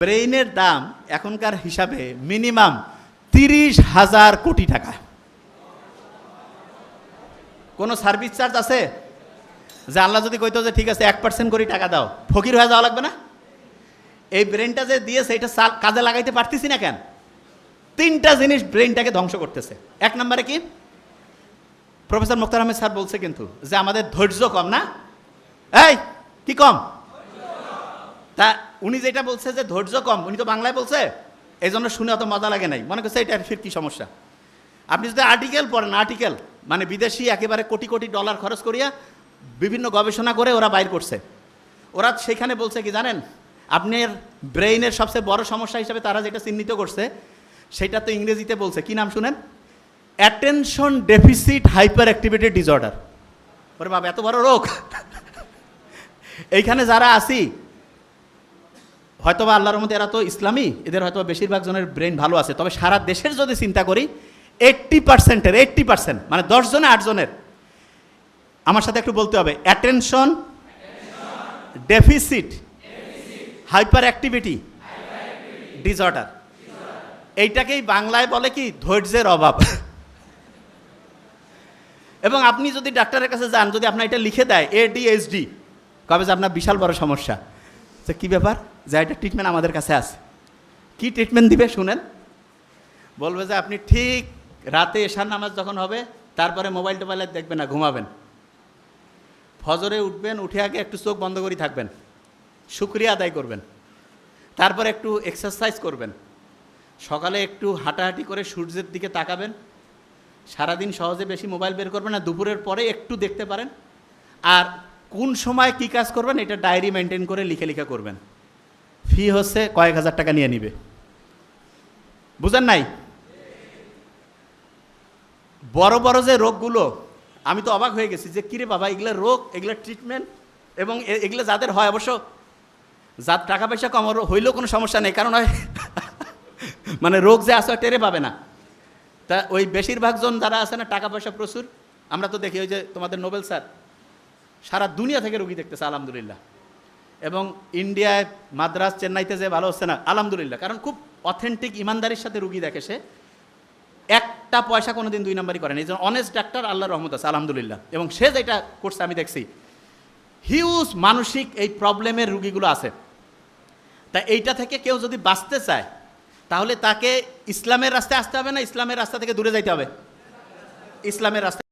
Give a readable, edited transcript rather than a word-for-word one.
ব্রেইনের দাম এখনকার হিসাবে মিনিমাম 30,000 কোটি টাকা। কোনো সার্ভিস চার্জ আছে? যে আল্লাহ যদি কইতো যে ঠিক আছে 1% করে টাকা দাও, ফকির হয়ে যাওয়া লাগবে না? এই ব্রেনটা যে দিয়েছে এটা কাজে লাগাইতে পারতেছি না কেন? তিনটা জিনিস ব্রেনটাকে ধ্বংস করতেছে। এক নম্বরে কি, প্রফেসর মুখতার আহমেদ স্যার বলছে কিন্তু যে আমাদের ধৈর্য কম না? এই কি কম? তা উনি যেটা বলছে যে ধৈর্য কম, উনি তো বাংলায় বলছে, এই জন্য শুনে অত মজা লাগে নাই, মনে করছে এটা ফির কি সমস্যা। আপনি যদি আর্টিকেল পড়েন, আর্টিকেল মানে বিদেশি একেবারে কোটি কোটি ডলার খরচ করিয়া বিভিন্ন গবেষণা করে ওরা বাইর করছে। ওরা সেখানে বলছে কি জানেন, আপনার ব্রেইনের সবচেয়ে বড় সমস্যা হিসাবে তারা যেটা চিহ্নিত করছে সেটা তো ইংরেজিতে বলছে, কি নাম শুনেন? Attention deficit hyperactivity disorder. ওরে বাবা, এত বড় রোগ! এইখানে যারা আছি হয়তোবা আল্লাহর রহমতে এরা তো ইসলামী, এদের হয়তো বেশিরভাগ জনের ব্রেন ভালো আছে, তবে সারা দেশের যদি চিন্তা করি 80% মানে 10 জনে 8 জনের, আমার সাথে একটু বলতে হবে, attention deficit hyperactivity disorder. এইটাকেই বাংলায় বলে কি, ধৈর্যের অভাব। এবং আপনি যদি ডাক্তারের কাছে যান, যদি আপনার এটা লিখে দেয় ADHD, কবে যে আপনার বিশাল বড় সমস্যা। যে কী ব্যাপার, যে এটা ট্রিটমেন্ট আমাদের কাছে আছে। কি ট্রিটমেন্ট দিবে শুনেন? বলবে যে আপনি ঠিক রাতে এশার নামাজ যখন হবে তারপরে মোবাইল টোবাইলে দেখবেন না, ঘুমাবেন। ফজরে উঠবেন, উঠে আগে একটু চোখ বন্ধ করে থাকবেন, শুকরিয়া আদায় করবেন, তারপর একটু এক্সারসাইজ করবেন, সকালে একটু হাঁটাহাঁটি করে সূর্যের দিকে তাকাবেন, সারাদিন সহজে বেশি মোবাইল বের করবেন না, দুপুরের পরে একটু দেখতে পারেন, আর কোন সময় কি কাজ করবেন এটা ডায়েরি মেনটেন করে লিখে লিখে করবেন। ফি হচ্ছে কয়েক হাজার টাকা নিয়ে নিবে, বুঝেন নাই? বড় বড় যে রোগগুলো, আমি তো অবাক হয়ে গেছি যে কিরে বাবা, এগুলো রোগ, এগুলো ট্রিটমেন্ট, এবং এগুলো যাদের হয়, অবশ্য যার টাকা পয়সা কম হইলেও কোনো সমস্যা নেই, কারণ হয় মানে রোগ যে আসে টেরে পাবে না। তা ওই বেশিরভাগ জন যারা আছে না, টাকা পয়সা প্রচুর, আমরা তো দেখি ওই যে তোমাদের নোবেল স্যার সারা দুনিয়া থেকে রুগী দেখতেছে আলহামদুলিল্লাহ, এবং ইন্ডিয়ায় মাদ্রাস চেন্নাইতে যে ভালো হচ্ছে না আলহামদুলিল্লাহ, কারণ খুব অথেন্টিক ইমানদারির সাথে রুগী দেখে, সে একটা পয়সা কোনোদিন 2 নাম্বারই করেন, এই জন্য অনেস্ট ডাক্তার আল্লাহর রহমত আছে আলহামদুলিল্লাহ। এবং সে যেটা করছে আমি দেখছি, হিউজ মানসিক এই প্রবলেমের রুগীগুলো আছে। তা এইটা থেকে কেউ যদি বাঁচতে চায় তাহলে তাকে ইসলামের রাস্তায় আসতে হবে না ইসলামের রাস্তা থেকে দূরে যাইতে হবে? ইসলামের রাস্তা।